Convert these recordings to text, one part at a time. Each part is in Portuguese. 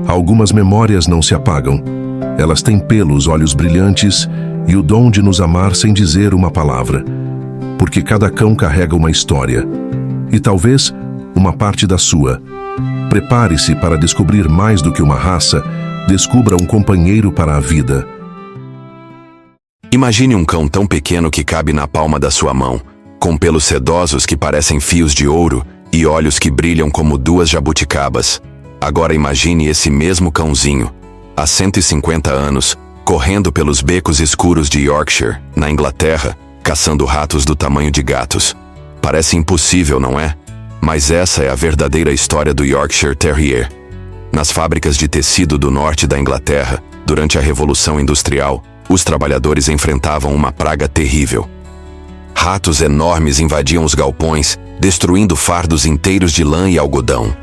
Algumas memórias não se apagam. Elas têm pelos, olhos brilhantes e o dom de nos amar sem dizer uma palavra. Porque cada cão carrega uma história. E talvez uma parte da sua. Prepare-se para descobrir mais do que uma raça. Descubra um companheiro para a vida. Imagine um cão tão pequeno que cabe na palma da sua mão, com pelos sedosos que parecem fios de ouro e olhos que brilham como duas jabuticabas. Agora imagine esse mesmo cãozinho, há 150 anos, correndo pelos becos escuros de Yorkshire, na Inglaterra, caçando ratos do tamanho de gatos. Parece impossível, não é? Mas essa é a verdadeira história do Yorkshire Terrier. Nas fábricas de tecido do norte da Inglaterra, durante a Revolução Industrial, os trabalhadores enfrentavam uma praga terrível. Ratos enormes invadiam os galpões, destruindo fardos inteiros de lã e algodão.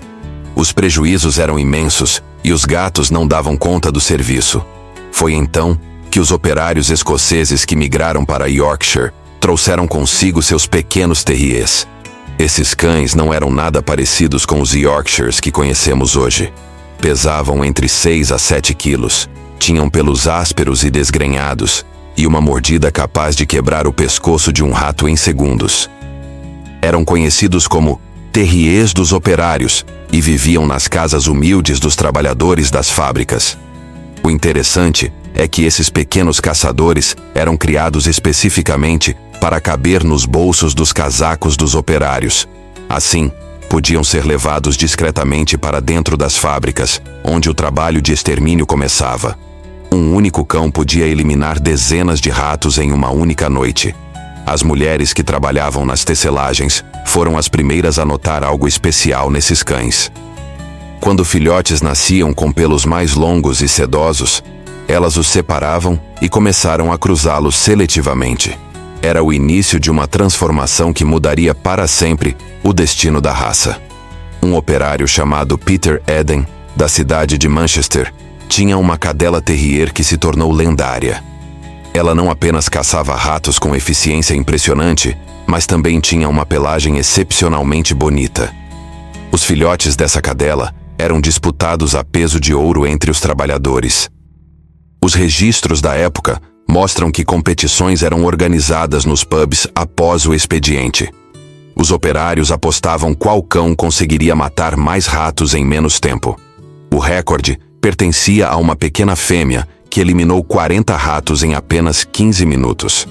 Os prejuízos eram imensos e os gatos não davam conta do serviço. Foi então que os operários escoceses que migraram para Yorkshire trouxeram consigo seus pequenos terriers. Esses cães não eram nada parecidos com os Yorkshires que conhecemos hoje. Pesavam entre 6 a 7 quilos, tinham pelos ásperos e desgrenhados, e uma mordida capaz de quebrar o pescoço de um rato em segundos. Eram conhecidos como terriers dos operários e viviam nas casas humildes dos trabalhadores das fábricas. O interessante é que esses pequenos caçadores eram criados especificamente para caber nos bolsos dos casacos dos operários. Assim, podiam ser levados discretamente para dentro das fábricas, onde o trabalho de extermínio começava. Um único cão podia eliminar dezenas de ratos em uma única noite. As mulheres que trabalhavam nas tecelagens foram as primeiras a notar algo especial nesses cães. Quando filhotes nasciam com pelos mais longos e sedosos, elas os separavam e começaram a cruzá-los seletivamente. Era o início de uma transformação que mudaria para sempre o destino da raça. Um operário chamado Peter Eden, da cidade de Manchester, tinha uma cadela terrier que se tornou lendária. Ela não apenas caçava ratos com eficiência impressionante, mas também tinha uma pelagem excepcionalmente bonita. Os filhotes dessa cadela eram disputados a peso de ouro entre os trabalhadores. Os registros da época mostram que competições eram organizadas nos pubs após o expediente. Os operários apostavam qual cão conseguiria matar mais ratos em menos tempo. O recorde pertencia a uma pequena fêmea que eliminou 40 ratos em apenas 15 minutos.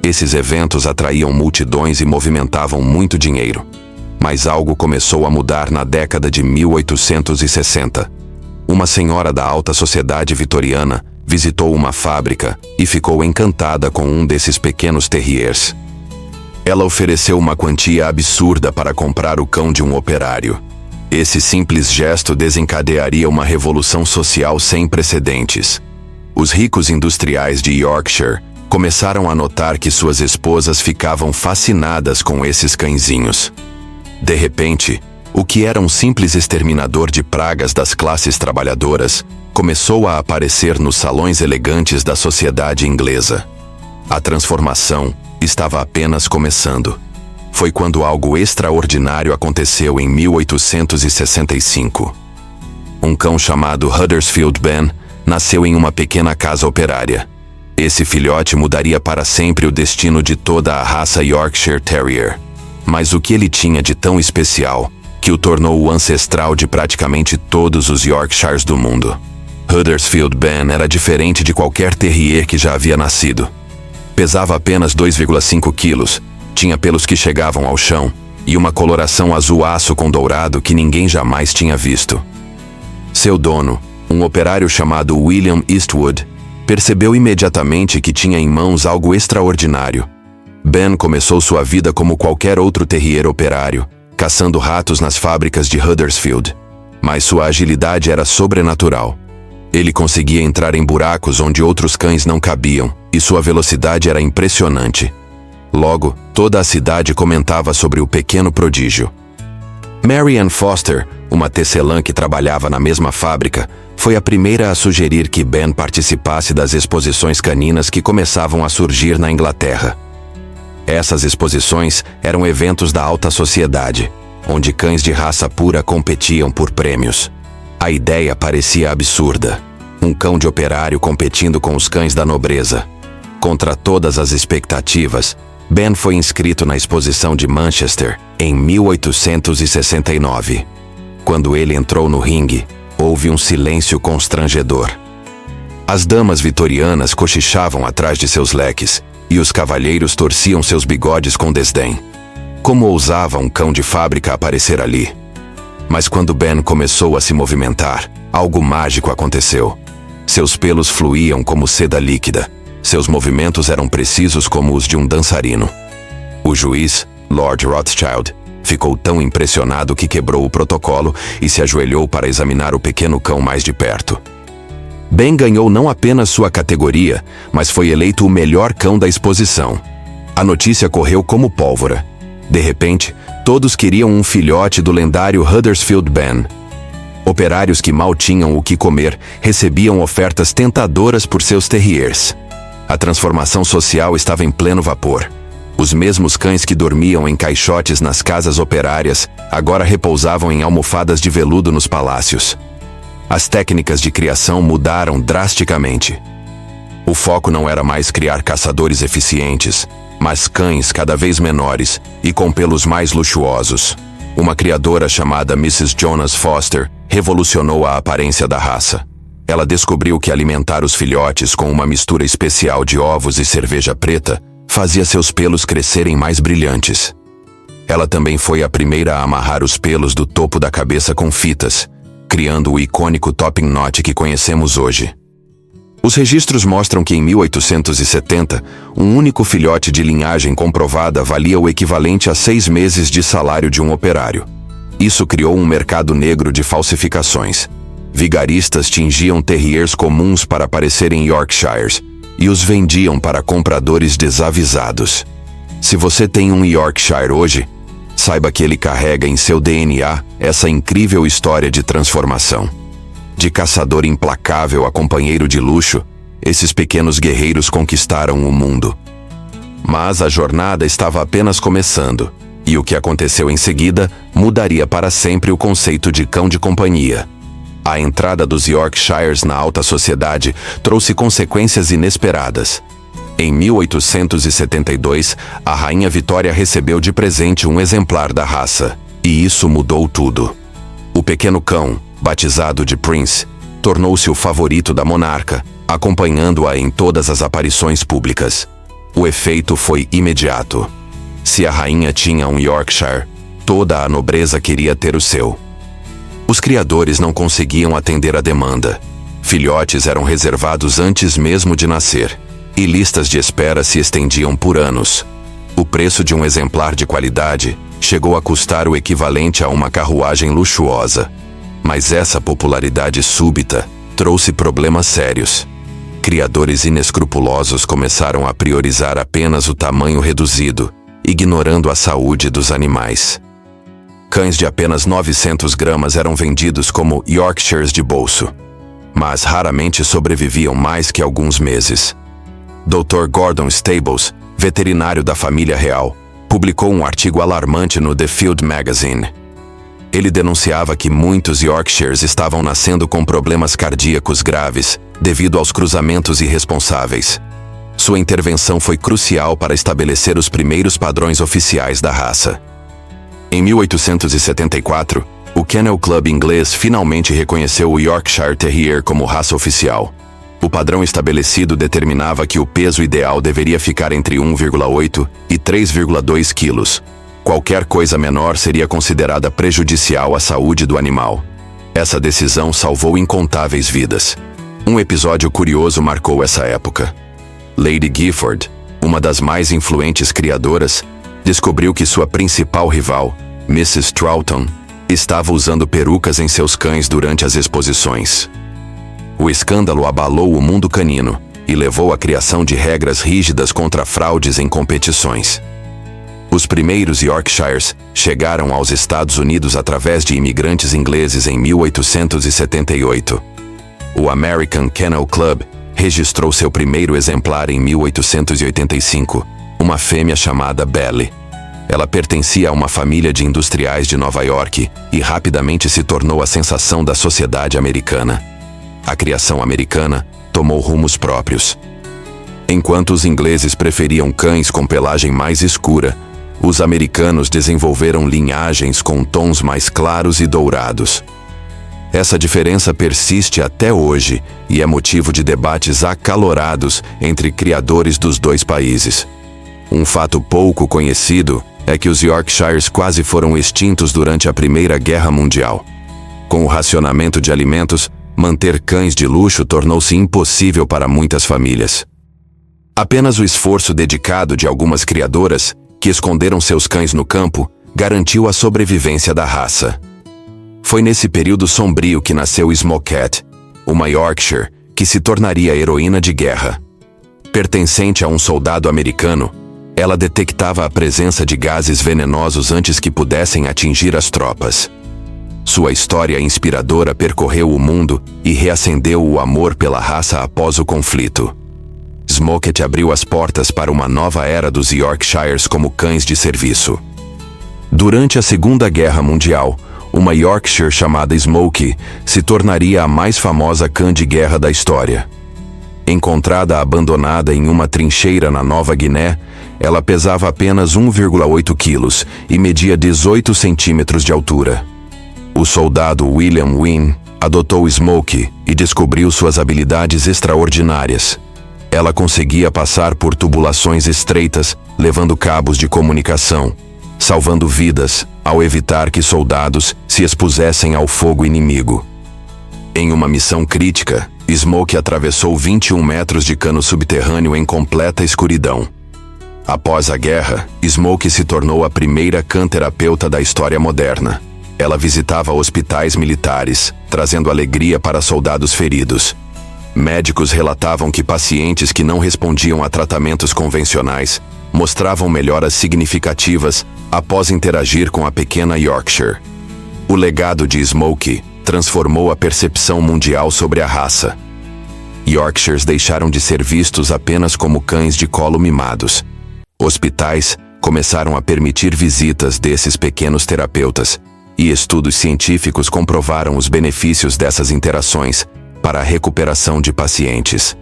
Esses eventos atraíam multidões e movimentavam muito dinheiro. Mas algo começou a mudar na década de 1860. Uma senhora da alta sociedade vitoriana visitou uma fábrica e ficou encantada com um desses pequenos terriers. Ela ofereceu uma quantia absurda para comprar o cão de um operário. Esse simples gesto desencadearia uma revolução social sem precedentes. Os ricos industriais de Yorkshire começaram a notar que suas esposas ficavam fascinadas com esses cãezinhos. De repente, o que era um simples exterminador de pragas das classes trabalhadoras começou a aparecer nos salões elegantes da sociedade inglesa. A transformação estava apenas começando. Foi quando algo extraordinário aconteceu em 1865. Um cão chamado Huddersfield Ben nasceu em uma pequena casa operária. Esse filhote mudaria para sempre o destino de toda a raça Yorkshire Terrier. Mas o que ele tinha de tão especial que o tornou o ancestral de praticamente todos os Yorkshires do mundo? Huddersfield Ben era diferente de qualquer terrier que já havia nascido. Pesava apenas 2,5 quilos, tinha pelos que chegavam ao chão e uma coloração azul aço com dourado que ninguém jamais tinha visto. Seu dono, um operário chamado William Eastwood, percebeu imediatamente que tinha em mãos algo extraordinário. Ben começou sua vida como qualquer outro terrier operário, caçando ratos nas fábricas de Huddersfield. Mas sua agilidade era sobrenatural. Ele conseguia entrar em buracos onde outros cães não cabiam, e sua velocidade era impressionante. Logo, toda a cidade comentava sobre o pequeno prodígio. Mary Ann Foster, uma tecelã que trabalhava na mesma fábrica, foi a primeira a sugerir que Ben participasse das exposições caninas que começavam a surgir na Inglaterra. Essas exposições eram eventos da alta sociedade, onde cães de raça pura competiam por prêmios. A ideia parecia absurda. Um cão de operário competindo com os cães da nobreza. Contra todas as expectativas, Ben foi inscrito na exposição de Manchester em 1869. Quando ele entrou no ringue, houve um silêncio constrangedor. As damas vitorianas cochichavam atrás de seus leques, e os cavalheiros torciam seus bigodes com desdém. Como ousava um cão de fábrica aparecer ali? Mas quando Ben começou a se movimentar, algo mágico aconteceu. Seus pelos fluíam como seda líquida. Seus movimentos eram precisos como os de um dançarino. O juiz, Lord Rothschild, ficou tão impressionado que quebrou o protocolo e se ajoelhou para examinar o pequeno cão mais de perto. Ben ganhou não apenas sua categoria, mas foi eleito o melhor cão da exposição. A notícia correu como pólvora. De repente, todos queriam um filhote do lendário Huddersfield Ben. Operários que mal tinham o que comer recebiam ofertas tentadoras por seus terriers. A transformação social estava em pleno vapor. Os mesmos cães que dormiam em caixotes nas casas operárias agora repousavam em almofadas de veludo nos palácios. As técnicas de criação mudaram drasticamente. O foco não era mais criar caçadores eficientes, mas cães cada vez menores e com pelos mais luxuosos. Uma criadora chamada Mrs. Jonas Foster revolucionou a aparência da raça. Ela descobriu que alimentar os filhotes com uma mistura especial de ovos e cerveja preta fazia seus pelos crescerem mais brilhantes. Ela também foi a primeira a amarrar os pelos do topo da cabeça com fitas, criando o icônico topping knot que conhecemos hoje. Os registros mostram que em 1870, um único filhote de linhagem comprovada valia o equivalente a 6 meses de salário de um operário. Isso criou um mercado negro de falsificações. Vigaristas tingiam terriers comuns para parecerem Yorkshires e os vendiam para compradores desavisados. Se você tem um Yorkshire hoje, saiba que ele carrega em seu DNA essa incrível história de transformação. De caçador implacável a companheiro de luxo, esses pequenos guerreiros conquistaram o mundo. Mas a jornada estava apenas começando, e o que aconteceu em seguida mudaria para sempre o conceito de cão de companhia. A entrada dos Yorkshires na alta sociedade trouxe consequências inesperadas. Em 1872, a Rainha Vitória recebeu de presente um exemplar da raça, e isso mudou tudo. O pequeno cão, batizado de Prince, tornou-se o favorito da monarca, acompanhando-a em todas as aparições públicas. O efeito foi imediato. Se a rainha tinha um Yorkshire, toda a nobreza queria ter o seu. Os criadores não conseguiam atender a demanda. Filhotes eram reservados antes mesmo de nascer, e listas de espera se estendiam por anos. O preço de um exemplar de qualidade chegou a custar o equivalente a uma carruagem luxuosa. Mas essa popularidade súbita trouxe problemas sérios. Criadores inescrupulosos começaram a priorizar apenas o tamanho reduzido, ignorando a saúde dos animais. Cães de apenas 900 gramas eram vendidos como Yorkshires de bolso, mas raramente sobreviviam mais que alguns meses. Dr. Gordon Stables, veterinário da família real, publicou um artigo alarmante no The Field Magazine. Ele denunciava que muitos Yorkshires estavam nascendo com problemas cardíacos graves devido aos cruzamentos irresponsáveis. Sua intervenção foi crucial para estabelecer os primeiros padrões oficiais da raça. Em 1874, o Kennel Club inglês finalmente reconheceu o Yorkshire Terrier como raça oficial. O padrão estabelecido determinava que o peso ideal deveria ficar entre 1,8 e 3,2 quilos. Qualquer coisa menor seria considerada prejudicial à saúde do animal. Essa decisão salvou incontáveis vidas. Um episódio curioso marcou essa época. Lady Gifford, uma das mais influentes criadoras, descobriu que sua principal rival, Mrs. Troughton, estava usando perucas em seus cães durante as exposições. O escândalo abalou o mundo canino e levou à criação de regras rígidas contra fraudes em competições. Os primeiros Yorkshires chegaram aos Estados Unidos através de imigrantes ingleses em 1878. O American Kennel Club registrou seu primeiro exemplar em 1885, uma fêmea chamada Belly. Ela pertencia a uma família de industriais de Nova York e rapidamente se tornou a sensação da sociedade americana. A criação americana tomou rumos próprios. Enquanto os ingleses preferiam cães com pelagem mais escura, os americanos desenvolveram linhagens com tons mais claros e dourados. Essa diferença persiste até hoje e é motivo de debates acalorados entre criadores dos dois países. Um fato pouco conhecido é que os Yorkshires quase foram extintos durante a Primeira Guerra Mundial. Com o racionamento de alimentos, manter cães de luxo tornou-se impossível para muitas famílias. Apenas o esforço dedicado de algumas criadoras, que esconderam seus cães no campo, garantiu a sobrevivência da raça. Foi nesse período sombrio que nasceu Smoke-Cat, uma Yorkshire que se tornaria heroína de guerra. Pertencente a um soldado americano, ela detectava a presença de gases venenosos antes que pudessem atingir as tropas. Sua história inspiradora percorreu o mundo e reacendeu o amor pela raça após o conflito. Smoke-Cat abriu as portas para uma nova era dos Yorkshires como cães de serviço. Durante a Segunda Guerra Mundial, uma Yorkshire chamada Smokey se tornaria a mais famosa cã de guerra da história. Encontrada abandonada em uma trincheira na Nova Guiné, ela pesava apenas 1,8 quilos e media 18 centímetros de altura. O soldado William Wynne adotou Smokey e descobriu suas habilidades extraordinárias. Ela conseguia passar por tubulações estreitas, levando cabos de comunicação, salvando vidas ao evitar que soldados se expusessem ao fogo inimigo. Em uma missão crítica, Smokey atravessou 21 metros de cano subterrâneo em completa escuridão. Após a guerra, Smokey se tornou a primeira cã-terapeuta da história moderna. Ela visitava hospitais militares, trazendo alegria para soldados feridos. Médicos relatavam que pacientes que não respondiam a tratamentos convencionais mostravam melhoras significativas após interagir com a pequena Yorkshire. O legado de Smokey transformou a percepção mundial sobre a raça. Yorkshires deixaram de ser vistos apenas como cães de colo mimados. Hospitais começaram a permitir visitas desses pequenos terapeutas, e estudos científicos comprovaram os benefícios dessas interações para a recuperação de pacientes.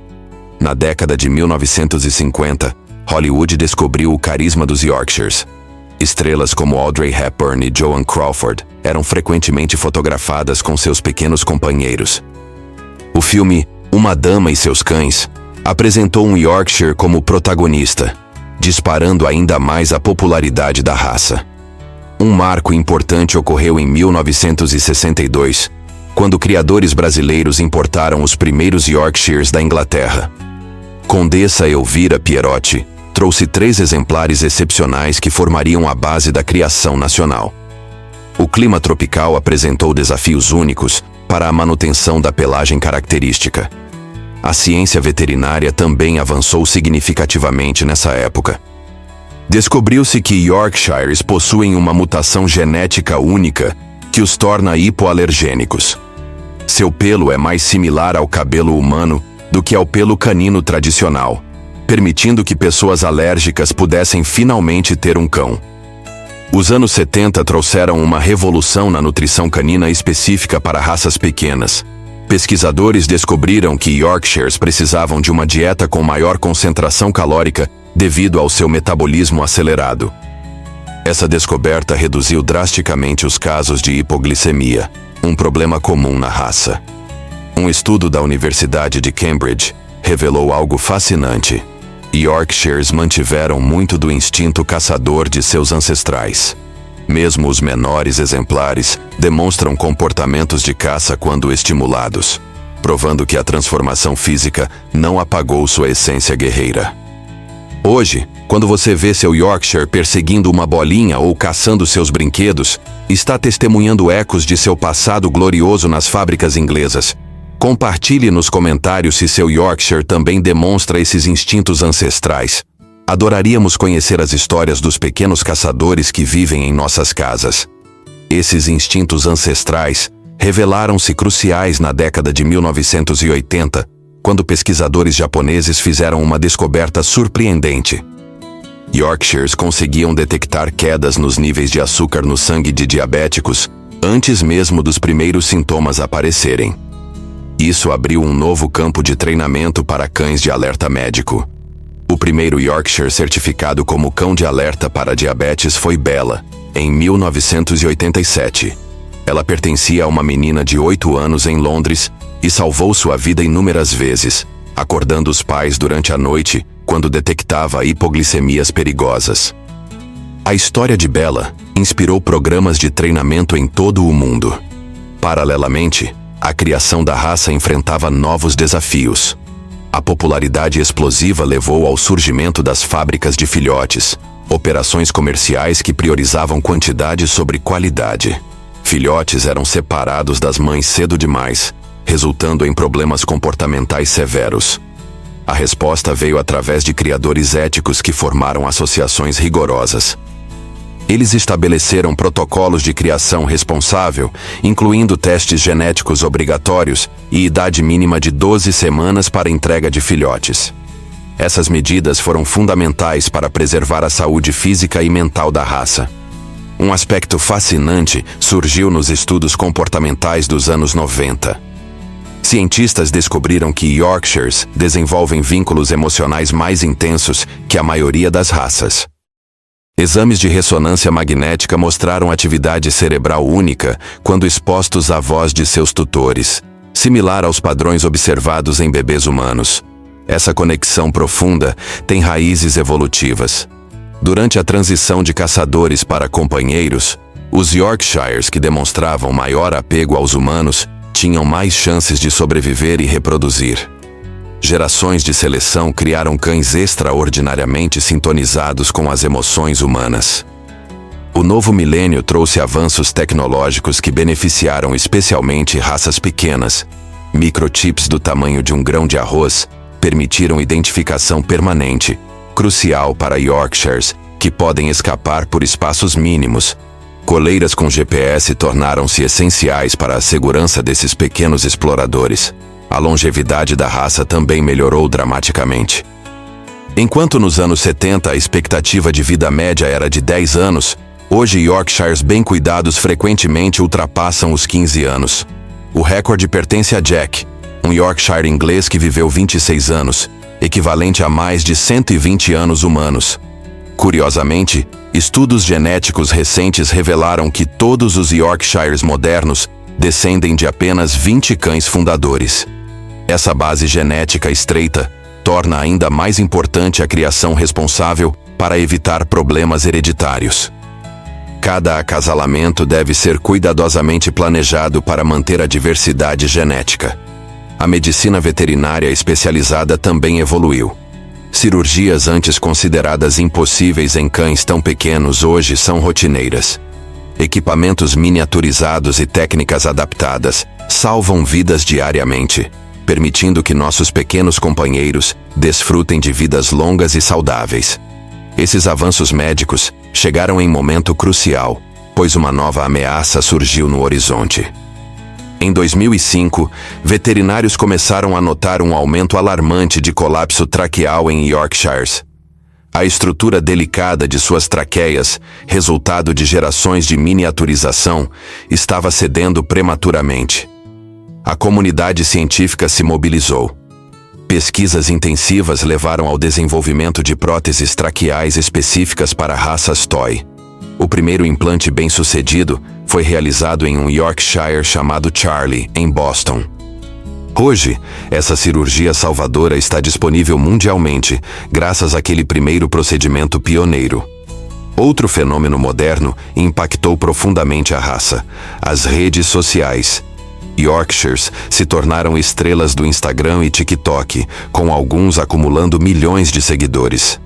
Na década de 1950, Hollywood descobriu o carisma dos Yorkshires. Estrelas como Audrey Hepburn e Joan Crawford eram frequentemente fotografadas com seus pequenos companheiros. O filme Uma Dama e Seus Cães apresentou um Yorkshire como protagonista, disparando ainda mais a popularidade da raça. Um marco importante ocorreu em 1962, quando criadores brasileiros importaram os primeiros Yorkshires da Inglaterra. Condessa Elvira Pierotti trouxe 3 exemplares excepcionais que formariam a base da criação nacional. O clima tropical apresentou desafios únicos para a manutenção da pelagem característica. A ciência veterinária também avançou significativamente nessa época. Descobriu-se que Yorkshires possuem uma mutação genética única que os torna hipoalergênicos. Seu pelo é mais similar ao cabelo humano do que ao pelo canino tradicional, permitindo que pessoas alérgicas pudessem finalmente ter um cão. Os anos 70 trouxeram uma revolução na nutrição canina específica para raças pequenas. Pesquisadores descobriram que Yorkshires precisavam de uma dieta com maior concentração calórica devido ao seu metabolismo acelerado. Essa descoberta reduziu drasticamente os casos de hipoglicemia, um problema comum na raça. Um estudo da Universidade de Cambridge revelou algo fascinante. Yorkshires mantiveram muito do instinto caçador de seus ancestrais. Mesmo os menores exemplares demonstram comportamentos de caça quando estimulados, provando que a transformação física não apagou sua essência guerreira. Hoje, quando você vê seu Yorkshire perseguindo uma bolinha ou caçando seus brinquedos, está testemunhando ecos de seu passado glorioso nas fábricas inglesas. Compartilhe nos comentários se seu Yorkshire também demonstra esses instintos ancestrais. Adoraríamos conhecer as histórias dos pequenos caçadores que vivem em nossas casas. Esses instintos ancestrais revelaram-se cruciais na década de 1980, quando pesquisadores japoneses fizeram uma descoberta surpreendente. Yorkshires conseguiam detectar quedas nos níveis de açúcar no sangue de diabéticos antes mesmo dos primeiros sintomas aparecerem. Isso abriu um novo campo de treinamento para cães de alerta médico. O primeiro Yorkshire certificado como cão de alerta para diabetes foi Bella, em 1987. Ela pertencia a uma menina de 8 anos em Londres e salvou sua vida inúmeras vezes, acordando os pais durante a noite quando detectava hipoglicemias perigosas. A história de Bella inspirou programas de treinamento em todo o mundo. Paralelamente, a criação da raça enfrentava novos desafios. A popularidade explosiva levou ao surgimento das fábricas de filhotes, operações comerciais que priorizavam quantidade sobre qualidade. Filhotes eram separados das mães cedo demais, resultando em problemas comportamentais severos. A resposta veio através de criadores éticos que formaram associações rigorosas. Eles estabeleceram protocolos de criação responsável, incluindo testes genéticos obrigatórios e idade mínima de 12 semanas para entrega de filhotes. Essas medidas foram fundamentais para preservar a saúde física e mental da raça. Um aspecto fascinante surgiu nos estudos comportamentais dos anos 90. Cientistas descobriram que Yorkshires desenvolvem vínculos emocionais mais intensos que a maioria das raças. Exames de ressonância magnética mostraram atividade cerebral única quando expostos à voz de seus tutores, similar aos padrões observados em bebês humanos. Essa conexão profunda tem raízes evolutivas. Durante a transição de caçadores para companheiros, os Yorkshires que demonstravam maior apego aos humanos tinham mais chances de sobreviver e reproduzir. Gerações de seleção criaram cães extraordinariamente sintonizados com as emoções humanas. O novo milênio trouxe avanços tecnológicos que beneficiaram especialmente raças pequenas. Microchips do tamanho de um grão de arroz permitiram identificação permanente, crucial para Yorkshires, que podem escapar por espaços mínimos. Coleiras com GPS tornaram-se essenciais para a segurança desses pequenos exploradores. A longevidade da raça também melhorou dramaticamente. Enquanto nos anos 70 a expectativa de vida média era de 10 anos, hoje Yorkshires bem cuidados frequentemente ultrapassam os 15 anos. O recorde pertence a Jack, um Yorkshire inglês que viveu 26 anos, equivalente a mais de 120 anos humanos. Curiosamente, estudos genéticos recentes revelaram que todos os Yorkshires modernos descendem de apenas 20 cães fundadores. Essa base genética estreita torna ainda mais importante a criação responsável para evitar problemas hereditários. Cada acasalamento deve ser cuidadosamente planejado para manter a diversidade genética. A medicina veterinária especializada também evoluiu. Cirurgias antes consideradas impossíveis em cães tão pequenos hoje são rotineiras. Equipamentos miniaturizados e técnicas adaptadas salvam vidas diariamente, permitindo que nossos pequenos companheiros desfrutem de vidas longas e saudáveis. Esses avanços médicos chegaram em momento crucial, pois uma nova ameaça surgiu no horizonte. Em 2005, veterinários começaram a notar um aumento alarmante de colapso traqueal em Yorkshires. A estrutura delicada de suas traqueias, resultado de gerações de miniaturização, estava cedendo prematuramente. A comunidade científica se mobilizou. Pesquisas intensivas levaram ao desenvolvimento de próteses traqueais específicas para raças toy. O primeiro implante bem-sucedido foi realizado em um Yorkshire chamado Charlie, em Boston. Hoje, essa cirurgia salvadora está disponível mundialmente, graças àquele primeiro procedimento pioneiro. Outro fenômeno moderno impactou profundamente a raça: as redes sociais. Yorkshires se tornaram estrelas do Instagram e TikTok, com alguns acumulando milhões de seguidores.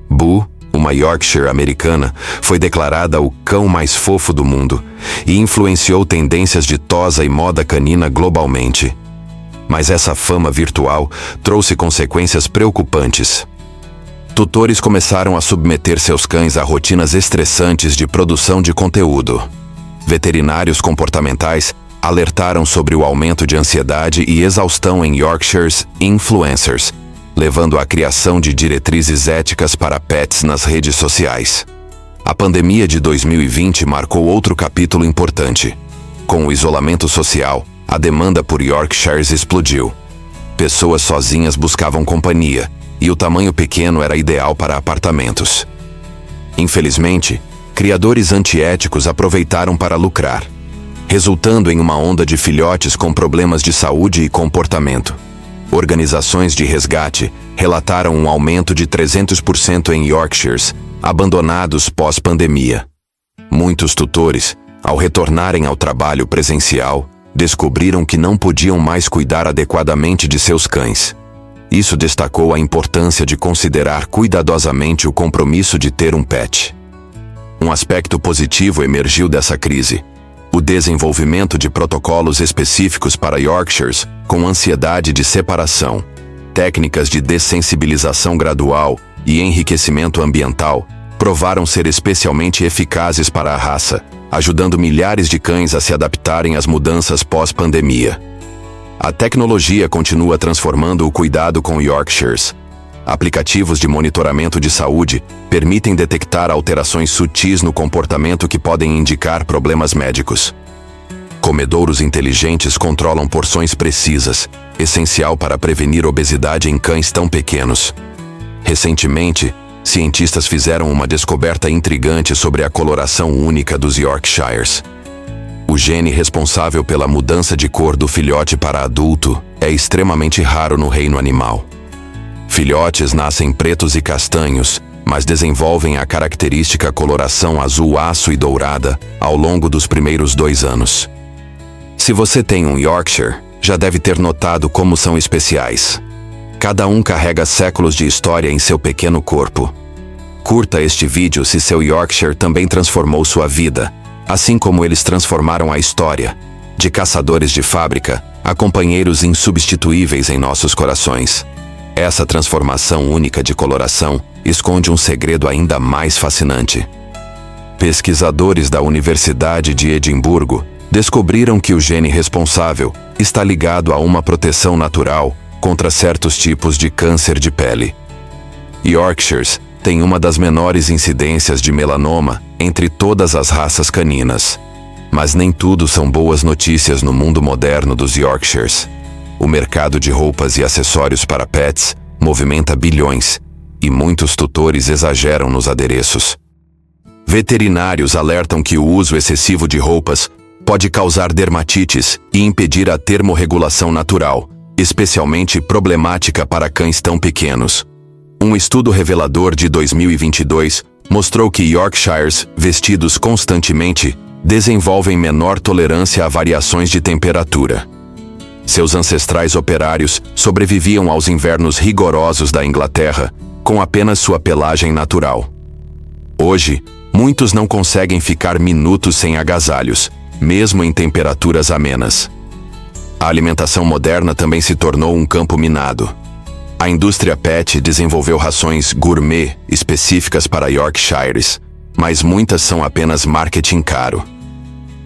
Boo, uma Yorkshire americana, foi declarada o cão mais fofo do mundo e influenciou tendências de tosa e moda canina globalmente. Mas essa fama virtual trouxe consequências preocupantes. Tutores começaram a submeter seus cães a rotinas estressantes de produção de conteúdo. Veterinários comportamentais alertaram sobre o aumento de ansiedade e exaustão em Yorkshires influencers, levando à criação de diretrizes éticas para pets nas redes sociais. A pandemia de 2020 marcou outro capítulo importante. Com o isolamento social, a demanda por Yorkshires explodiu. Pessoas sozinhas buscavam companhia, e o tamanho pequeno era ideal para apartamentos. Infelizmente, criadores antiéticos aproveitaram para lucrar, resultando em uma onda de filhotes com problemas de saúde e comportamento. Organizações de resgate relataram um aumento de 300% em Yorkshires, abandonados pós-pandemia. Muitos tutores, ao retornarem ao trabalho presencial, descobriram que não podiam mais cuidar adequadamente de seus cães. Isso destacou a importância de considerar cuidadosamente o compromisso de ter um pet. Um aspecto positivo emergiu dessa crise: o desenvolvimento de protocolos específicos para Yorkshires com ansiedade de separação, técnicas de dessensibilização gradual e enriquecimento ambiental provaram ser especialmente eficazes para a raça, ajudando milhares de cães a se adaptarem às mudanças pós-pandemia. A tecnologia continua transformando o cuidado com Yorkshires. Aplicativos de monitoramento de saúde permitem detectar alterações sutis no comportamento que podem indicar problemas médicos. Comedouros inteligentes controlam porções precisas, essencial para prevenir obesidade em cães tão pequenos. Recentemente, cientistas fizeram uma descoberta intrigante sobre a coloração única dos Yorkshires. O gene responsável pela mudança de cor do filhote para adulto é extremamente raro no reino animal. Filhotes nascem pretos e castanhos, mas desenvolvem a característica coloração azul aço e dourada ao longo dos primeiros 2 anos. Se você tem um Yorkshire, já deve ter notado como são especiais. Cada um carrega séculos de história em seu pequeno corpo. Curta este vídeo se seu Yorkshire também transformou sua vida, assim como eles transformaram a história, de caçadores de fábrica a companheiros insubstituíveis em nossos corações. Essa transformação única de coloração esconde um segredo ainda mais fascinante. Pesquisadores da Universidade de Edimburgo descobriram que o gene responsável está ligado a uma proteção natural contra certos tipos de câncer de pele. Yorkshires têm uma das menores incidências de melanoma entre todas as raças caninas. Mas nem tudo são boas notícias no mundo moderno dos Yorkshires. O mercado de roupas e acessórios para pets movimenta bilhões, e muitos tutores exageram nos adereços. Veterinários alertam que o uso excessivo de roupas pode causar dermatites e impedir a termorregulação natural, especialmente problemática para cães tão pequenos. Um estudo revelador de 2022 mostrou que Yorkshires vestidos constantemente desenvolvem menor tolerância a variações de temperatura. Seus ancestrais operários sobreviviam aos invernos rigorosos da Inglaterra com apenas sua pelagem natural. Hoje, muitos não conseguem ficar minutos sem agasalhos, mesmo em temperaturas amenas. A alimentação moderna também se tornou um campo minado. A indústria pet desenvolveu rações gourmet específicas para Yorkshires, mas muitas são apenas marketing caro.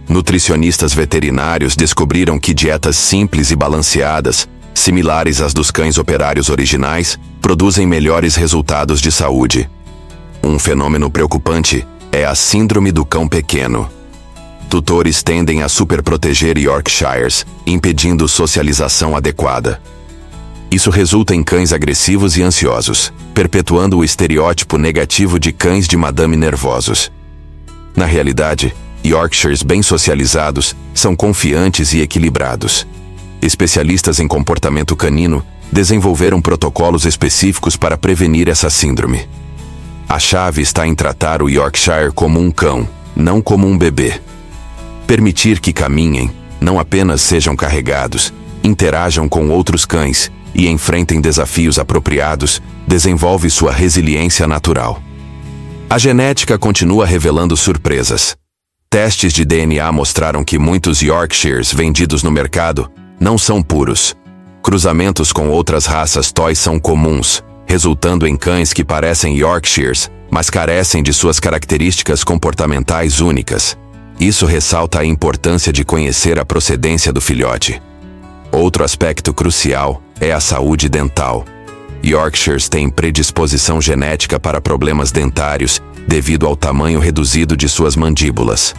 Nutricionistas veterinários descobriram que dietas simples e balanceadas, similares às dos cães operários originais, produzem melhores resultados de saúde. Um fenômeno preocupante é a síndrome do cão pequeno. Tutores tendem a superproteger Yorkshires, impedindo socialização adequada. Isso resulta em cães agressivos e ansiosos, perpetuando o estereótipo negativo de cães de madame nervosos. Na realidade, Yorkshires bem socializados são confiantes e equilibrados. Especialistas em comportamento canino desenvolveram protocolos específicos para prevenir essa síndrome. A chave está em tratar o Yorkshire como um cão, não como um bebê. Permitir que caminhem, não apenas sejam carregados, interajam com outros cães e enfrentem desafios apropriados, desenvolve sua resiliência natural. A genética continua revelando surpresas. Testes de DNA mostraram que muitos Yorkshires vendidos no mercado não são puros. Cruzamentos com outras raças toy são comuns, resultando em cães que parecem Yorkshires, mas carecem de suas características comportamentais únicas. Isso ressalta a importância de conhecer a procedência do filhote. Outro aspecto crucial é a saúde dental. Yorkshires têm predisposição genética para problemas dentários devido ao tamanho reduzido de suas mandíbulas.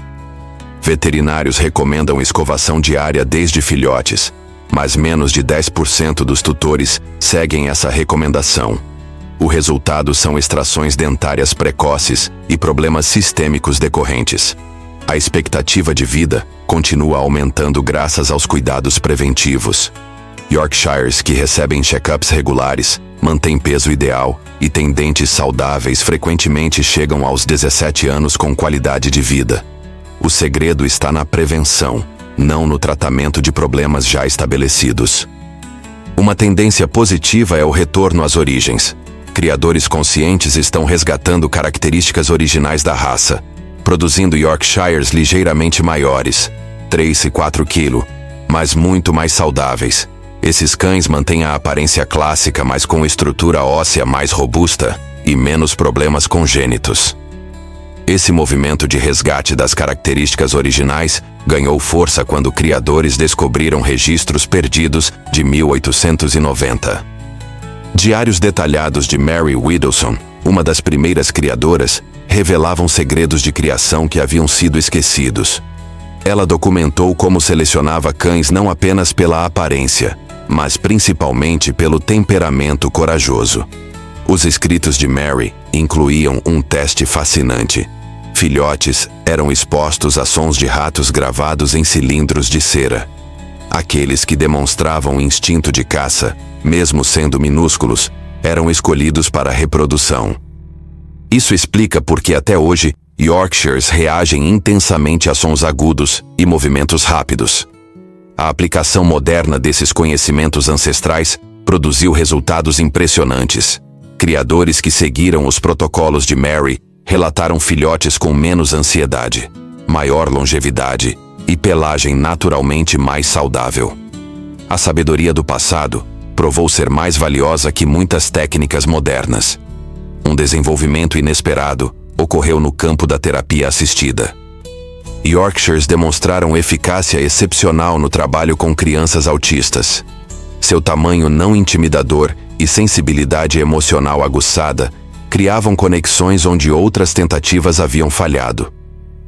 Veterinários recomendam escovação diária desde filhotes, mas menos de 10% dos tutores seguem essa recomendação. O resultado são extrações dentárias precoces e problemas sistêmicos decorrentes. A expectativa de vida continua aumentando graças aos cuidados preventivos. Yorkshires que recebem check-ups regulares, mantêm peso ideal e têm dentes saudáveis frequentemente chegam aos 17 anos com qualidade de vida. O segredo está na prevenção, não no tratamento de problemas já estabelecidos. Uma tendência positiva é o retorno às origens. Criadores conscientes estão resgatando características originais da raça, produzindo Yorkshires ligeiramente maiores, 3 e 4 kg, mas muito mais saudáveis. Esses cães mantêm a aparência clássica, mas com estrutura óssea mais robusta e menos problemas congênitos. Esse movimento de resgate das características originais ganhou força quando criadores descobriram registros perdidos de 1890. Diários detalhados de Mary Widowson, uma das primeiras criadoras, revelavam segredos de criação que haviam sido esquecidos. Ela documentou como selecionava cães não apenas pela aparência, mas principalmente pelo temperamento corajoso. Os escritos de Mary incluíam um teste fascinante. Filhotes eram expostos a sons de ratos gravados em cilindros de cera. Aqueles que demonstravam instinto de caça, mesmo sendo minúsculos, eram escolhidos para a reprodução. Isso explica por que até hoje Yorkshires reagem intensamente a sons agudos e movimentos rápidos. A aplicação moderna desses conhecimentos ancestrais produziu resultados impressionantes. Criadores que seguiram os protocolos de Mary relataram filhotes com menos ansiedade, maior longevidade e pelagem naturalmente mais saudável. A sabedoria do passado provou ser mais valiosa que muitas técnicas modernas. Um desenvolvimento inesperado ocorreu no campo da terapia assistida. Yorkshires demonstraram eficácia excepcional no trabalho com crianças autistas. Seu tamanho não intimidador e sensibilidade emocional aguçada criavam conexões onde outras tentativas haviam falhado.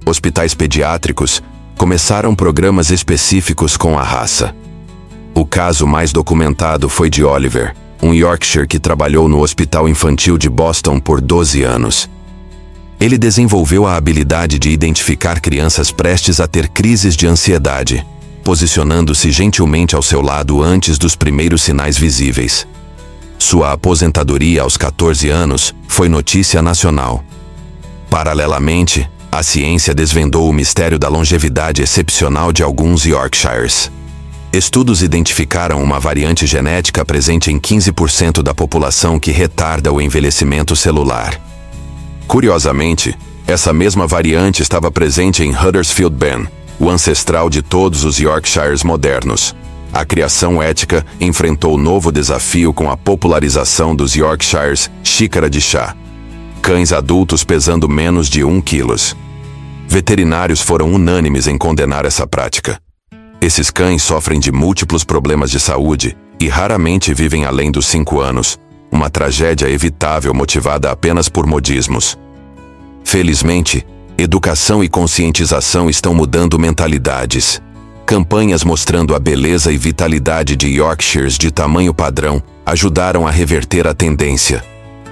Hospitais pediátricos começaram programas específicos com a raça. O caso mais documentado foi de Oliver, um Yorkshire que trabalhou no Hospital Infantil de Boston por 12 anos. Ele desenvolveu a habilidade de identificar crianças prestes a ter crises de ansiedade, posicionando-se gentilmente ao seu lado antes dos primeiros sinais visíveis. Sua aposentadoria aos 14 anos foi notícia nacional. Paralelamente, a ciência desvendou o mistério da longevidade excepcional de alguns Yorkshires. Estudos identificaram uma variante genética presente em 15% da população que retarda o envelhecimento celular. Curiosamente, essa mesma variante estava presente em Huddersfield Ben, o ancestral de todos os Yorkshires modernos. A criação ética enfrentou novo desafio com a popularização dos Yorkshires xícara de chá. Cães adultos pesando menos de 1 kg. Veterinários foram unânimes em condenar essa prática. Esses cães sofrem de múltiplos problemas de saúde e raramente vivem além dos 5 anos, uma tragédia evitável motivada apenas por modismos. Felizmente, educação e conscientização estão mudando mentalidades. Campanhas mostrando a beleza e vitalidade de Yorkshires de tamanho padrão ajudaram a reverter a tendência.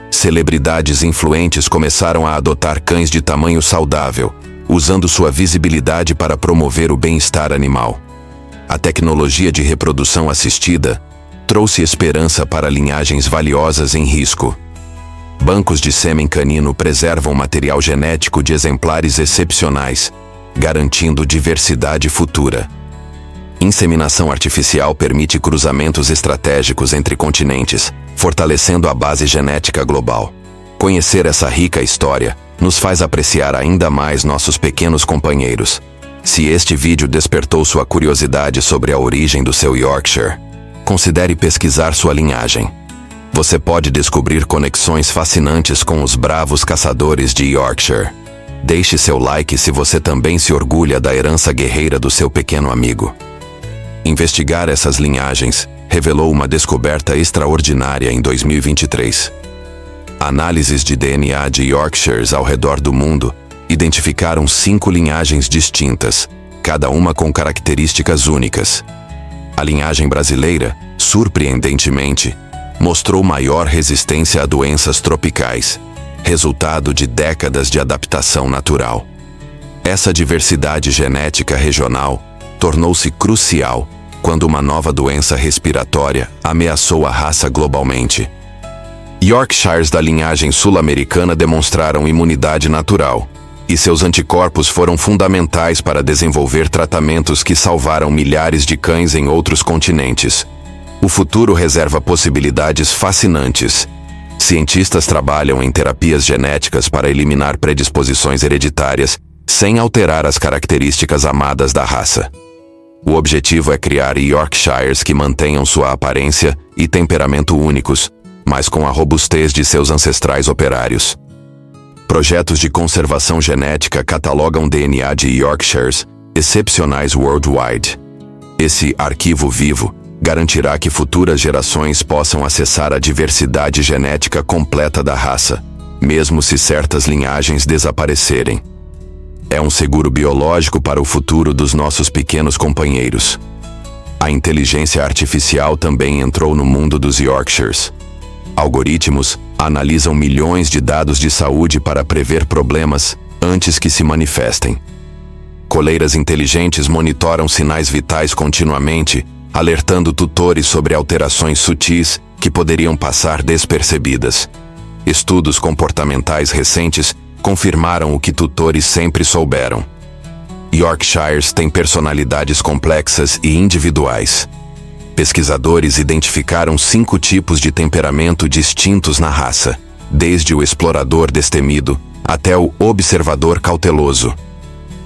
Celebridades influentes começaram a adotar cães de tamanho saudável, usando sua visibilidade para promover o bem-estar animal. A tecnologia de reprodução assistida trouxe esperança para linhagens valiosas em risco. Bancos de sêmen canino preservam material genético de exemplares excepcionais, garantindo diversidade futura. Inseminação artificial permite cruzamentos estratégicos entre continentes, fortalecendo a base genética global. Conhecer essa rica história nos faz apreciar ainda mais nossos pequenos companheiros. Se este vídeo despertou sua curiosidade sobre a origem do seu Yorkshire, considere pesquisar sua linhagem. Você pode descobrir conexões fascinantes com os bravos caçadores de Yorkshire. Deixe seu like se você também se orgulha da herança guerreira do seu pequeno amigo. Investigar essas linhagens revelou uma descoberta extraordinária em 2023. Análises de DNA de Yorkshires ao redor do mundo identificaram 5 linhagens distintas, cada uma com características únicas. A linhagem brasileira, surpreendentemente, mostrou maior resistência a doenças tropicais, resultado de décadas de adaptação natural. Essa diversidade genética regional tornou-se crucial quando uma nova doença respiratória ameaçou a raça globalmente. Yorkshires da linhagem sul-americana demonstraram imunidade natural, e seus anticorpos foram fundamentais para desenvolver tratamentos que salvaram milhares de cães em outros continentes. O futuro reserva possibilidades fascinantes. Cientistas trabalham em terapias genéticas para eliminar predisposições hereditárias, sem alterar as características amadas da raça. O objetivo é criar Yorkshires que mantenham sua aparência e temperamento únicos, mas com a robustez de seus ancestrais operários. Projetos de conservação genética catalogam DNA de Yorkshires excepcionais worldwide. Esse arquivo vivo garantirá que futuras gerações possam acessar a diversidade genética completa da raça, mesmo se certas linhagens desaparecerem. É um seguro biológico para o futuro dos nossos pequenos companheiros. A inteligência artificial também entrou no mundo dos Yorkshires. Algoritmos analisam milhões de dados de saúde para prever problemas antes que se manifestem. Coleiras inteligentes monitoram sinais vitais continuamente, alertando tutores sobre alterações sutis que poderiam passar despercebidas. Estudos comportamentais recentes confirmaram o que tutores sempre souberam. Yorkshires têm personalidades complexas e individuais. Pesquisadores identificaram 5 tipos de temperamento distintos na raça, desde o explorador destemido até o observador cauteloso.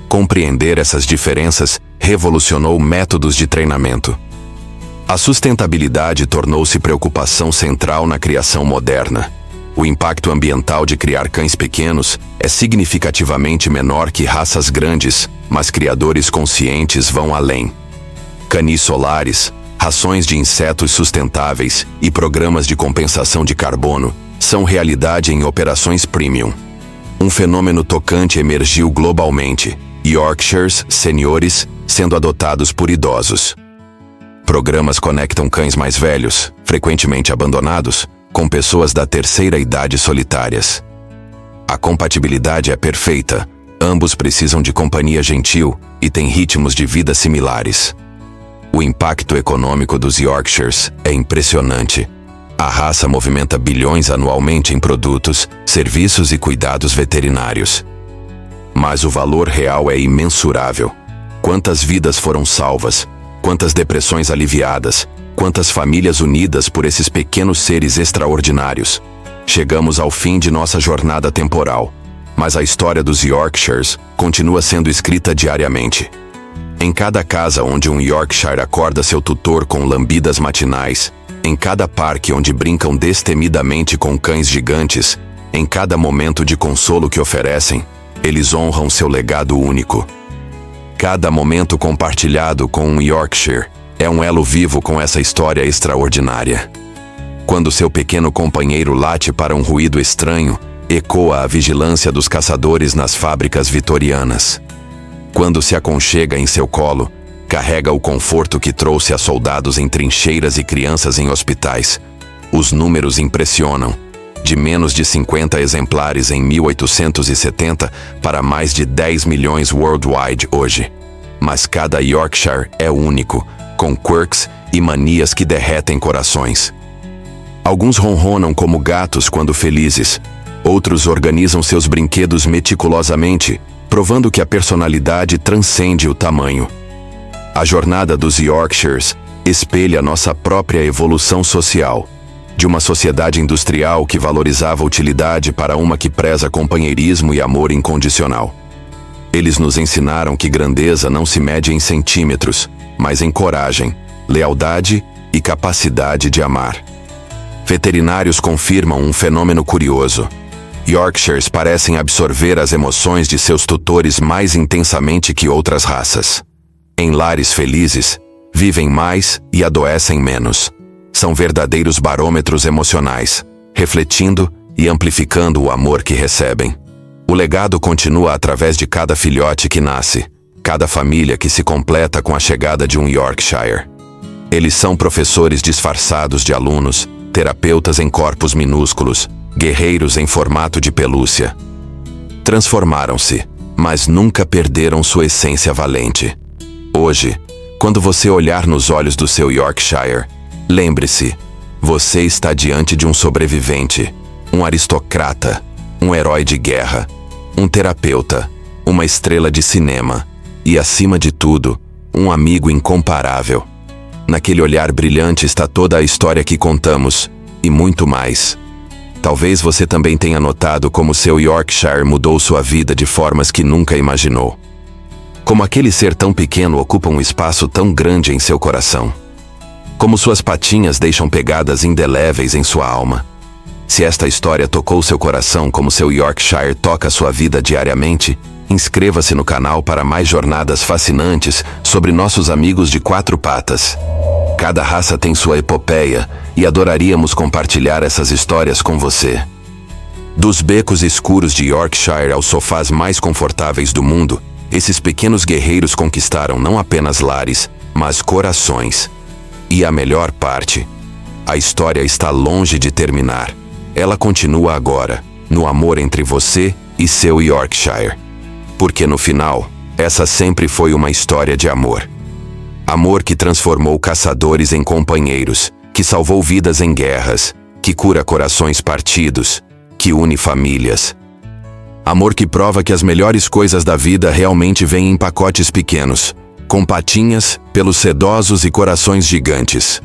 Compreender essas diferenças revolucionou métodos de treinamento. A sustentabilidade tornou-se preocupação central na criação moderna. O impacto ambiental de criar cães pequenos é significativamente menor que raças grandes, mas criadores conscientes vão além. Canis solares, rações de insetos sustentáveis e programas de compensação de carbono são realidade em operações premium. Um fenômeno tocante emergiu globalmente: Yorkshires seniores sendo adotados por idosos. Programas conectam cães mais velhos, frequentemente abandonados, com pessoas da terceira idade solitárias. A compatibilidade é perfeita, ambos precisam de companhia gentil e têm ritmos de vida similares. O impacto econômico dos Yorkshires é impressionante. A raça movimenta bilhões anualmente em produtos, serviços e cuidados veterinários. Mas o valor real é imensurável. Quantas vidas foram salvas, quantas depressões aliviadas, quantas famílias unidas por esses pequenos seres extraordinários. Chegamos ao fim de nossa jornada temporal, mas a história dos Yorkshires continua sendo escrita diariamente. Em cada casa onde um Yorkshire acorda seu tutor com lambidas matinais, em cada parque onde brincam destemidamente com cães gigantes, em cada momento de consolo que oferecem, eles honram seu legado único. Cada momento compartilhado com um Yorkshire é um elo vivo com essa história extraordinária. Quando seu pequeno companheiro late para um ruído estranho, ecoa a vigilância dos caçadores nas fábricas vitorianas. Quando se aconchega em seu colo, carrega o conforto que trouxe a soldados em trincheiras e crianças em hospitais. Os números impressionam. De menos de 50 exemplares em 1870 para mais de 10 milhões worldwide hoje. Mas cada Yorkshire é único, com quirks e manias que derretem corações. Alguns ronronam como gatos quando felizes. Outros organizam seus brinquedos meticulosamente, provando que a personalidade transcende o tamanho. A jornada dos Yorkshires espelha nossa própria evolução social, de uma sociedade industrial que valorizava a utilidade para uma que preza companheirismo e amor incondicional. Eles nos ensinaram que grandeza não se mede em centímetros, mas em coragem, lealdade e capacidade de amar. Veterinários confirmam um fenômeno curioso. Yorkshires parecem absorver as emoções de seus tutores mais intensamente que outras raças. Em lares felizes, vivem mais e adoecem menos. São verdadeiros barômetros emocionais, refletindo e amplificando o amor que recebem. O legado continua através de cada filhote que nasce, cada família que se completa com a chegada de um Yorkshire. Eles são professores disfarçados de alunos, terapeutas em corpos minúsculos, guerreiros em formato de pelúcia. Transformaram-se, mas nunca perderam sua essência valente. Hoje, quando você olhar nos olhos do seu Yorkshire, lembre-se, você está diante de um sobrevivente, um aristocrata, um herói de guerra, um terapeuta, uma estrela de cinema e, acima de tudo, um amigo incomparável. Naquele olhar brilhante está toda a história que contamos, e muito mais. Talvez você também tenha notado como seu Yorkshire mudou sua vida de formas que nunca imaginou. Como aquele ser tão pequeno ocupa um espaço tão grande em seu coração. Como suas patinhas deixam pegadas indeléveis em sua alma. Se esta história tocou seu coração como seu Yorkshire toca sua vida diariamente, inscreva-se no canal para mais jornadas fascinantes sobre nossos amigos de quatro patas. Cada raça tem sua epopeia e adoraríamos compartilhar essas histórias com você. Dos becos escuros de Yorkshire aos sofás mais confortáveis do mundo, esses pequenos guerreiros conquistaram não apenas lares, mas corações. E a melhor parte: a história está longe de terminar. Ela continua agora, no amor entre você e seu Yorkshire. Porque no final, essa sempre foi uma história de amor. Amor que transformou caçadores em companheiros, que salvou vidas em guerras, que cura corações partidos, que une famílias. Amor que prova que as melhores coisas da vida realmente vêm em pacotes pequenos, com patinhas, pelos sedosos e corações gigantes.